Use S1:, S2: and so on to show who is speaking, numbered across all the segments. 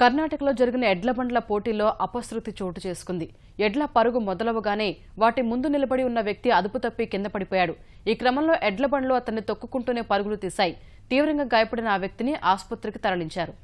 S1: కర్ణాటకలో జరిగిన ఎడ్ల బండ్ల పోటీలో అపశృతి చోటు చేసుకుంది. ఎడ్ల పరుగు మొదలవగానే వాటి ముందు నిలబడి ఉన్న వ్యక్తి అదుపు తప్పి కింద పడిపోయాడు. ఈ క్రమంలో ఎడ్ల బండ్లు అతన్ని తొక్కుకుంటూనే పరుగులు తీశాయి. తీవ్రంగా గాయపడిన ఆ వ్యక్తిని ఆసుపత్రికి తరలించారు.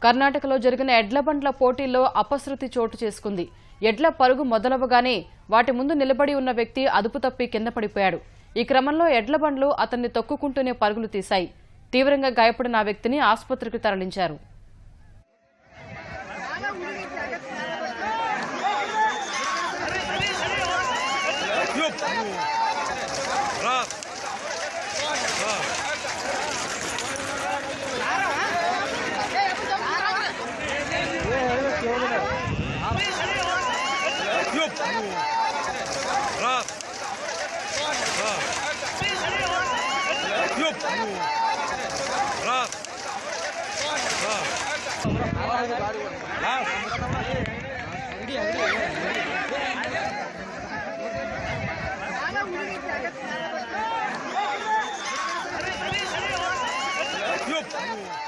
S1: కర్ణాటకలో జరిగిన ఎడ్ల బండ్ల పోటీల్లో అపశృతి చోటు చేసుకుంది. ఎడ్ల పరుగు మొదలవగానే వాటి ముందు నిలబడి ఉన్న వ్యక్తి అదుపు తప్పి కింద పడిపోయాడు. ఈ క్రమంలో ఎడ్ల బండ్లు అతన్ని తొక్కుకుంటూనే పరుగులు తీశాయి. తీవ్రంగా గాయపడిన ఆ వ్యక్తిని ఆసుపత్రికి తరలించారు.
S2: Yup!